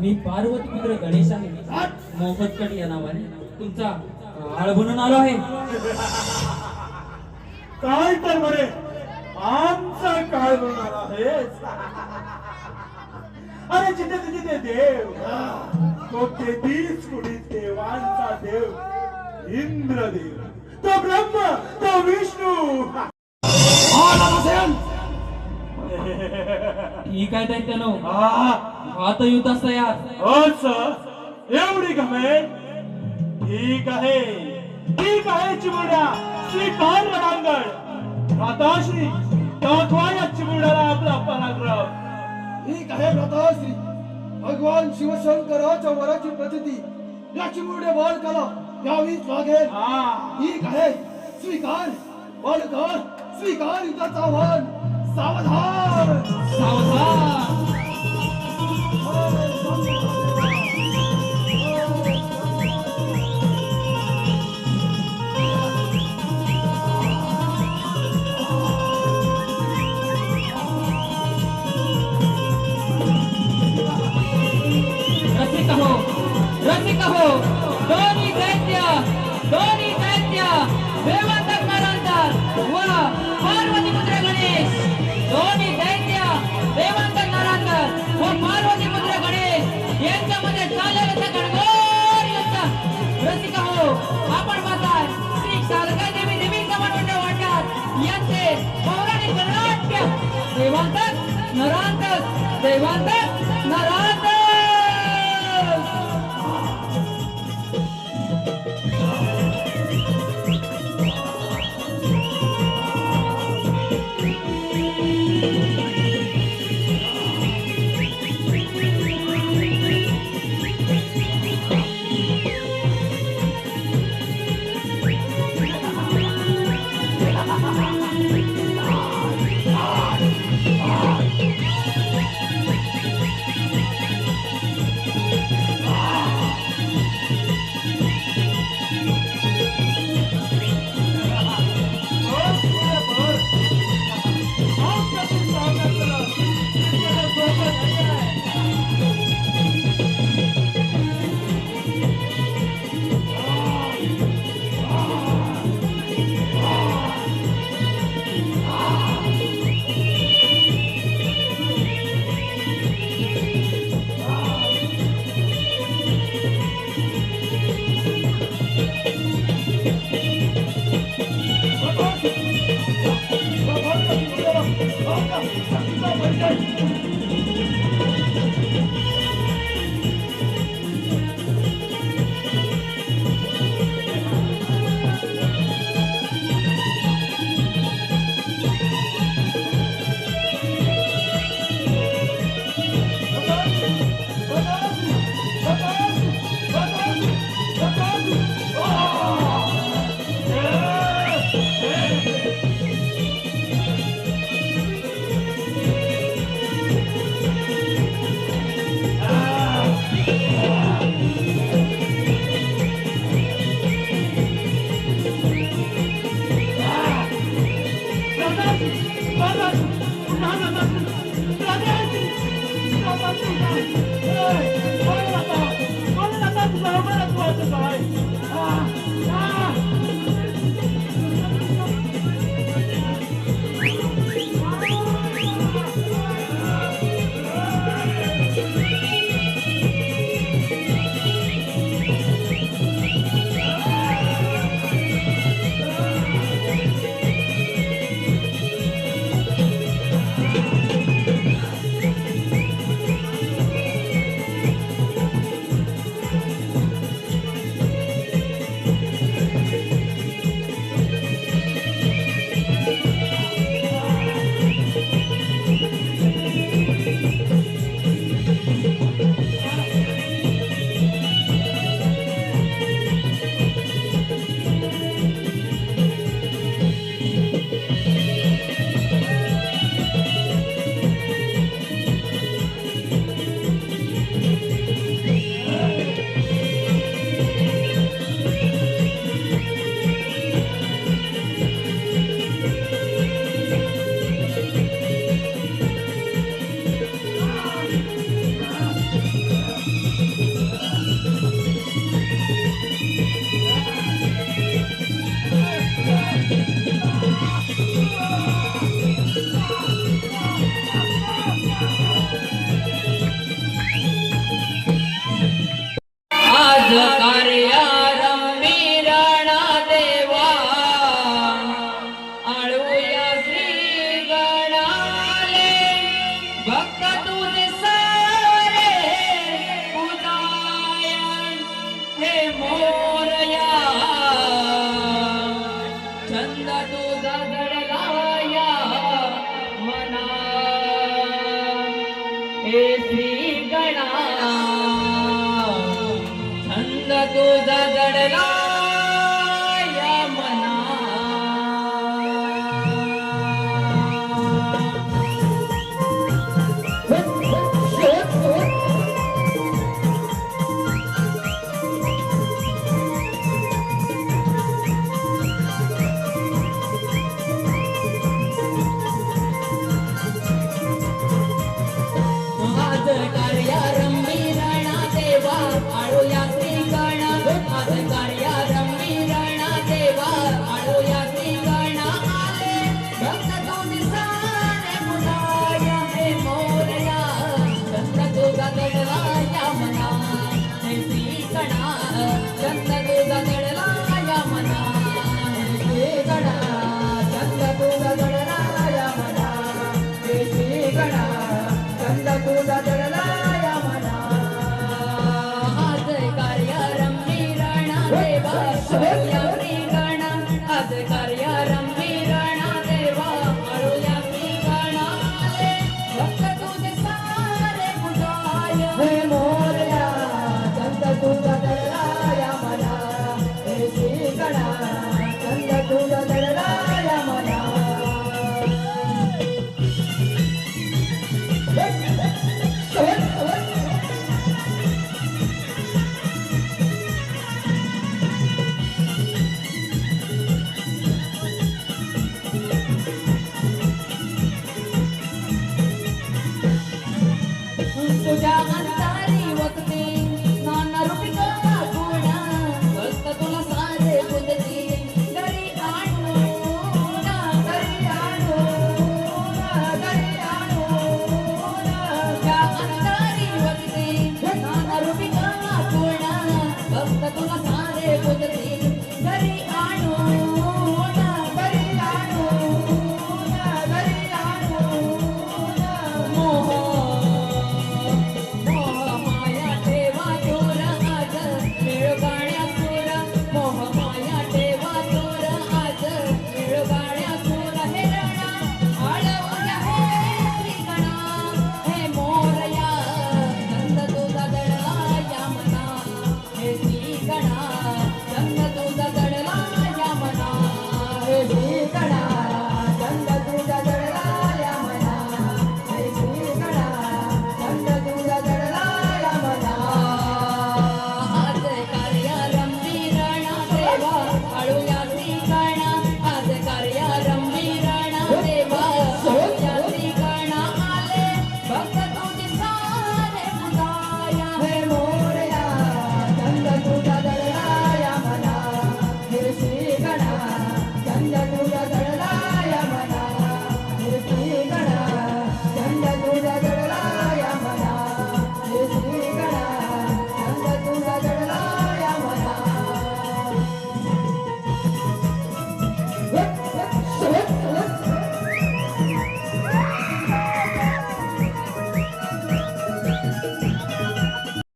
मी पार्वती पुत्र गणेश आहे. मोफतकट या नावाने तुमचा आळ बनून आलो आहे. काय तर म्हणे आमचा काळ बनून आला आहेस. अरे जिथे तिथे देव तो 33 कोटी देवांचा देव इंद्रदेव, तो ब्रह्म, तो विष्णू. ठीक आहे दैत्यानो, आता युद्ध असतं यार. एवढी घमे. ठीक आहे, ठीक आहे चिमुरड्या. स्वीकार रणांगण. माताश्री दाखवा या चिमुरड्याला आपला पराक्रम. ठीक आहे माताश्री. भगवान शिवशंकराच्या वराची प्रचिती या चिमुरड्या बालकाला यावीच लागेल. ठीक आहे, स्वीकार बालका, स्वीकार युद्धाचा आव्हान. सावधान सावधान. रसिक हो दोन्ही दैत्य देवांतर नरांतर व पार्वती पुत्र गणेश. दोन्ही दैत्य देवांतर नरांतर व पार्वती पुत्र गणेश यांच्यामध्ये चाललेलं घनघोर युद्ध. रसिक हो, आपण पाहताय श्री शारदा देवी देवींचा मनोंड वाटतात यांचे पौराणिक नाट्य. देवांतर नरांतर, देवांतर नरांतर. Thank you.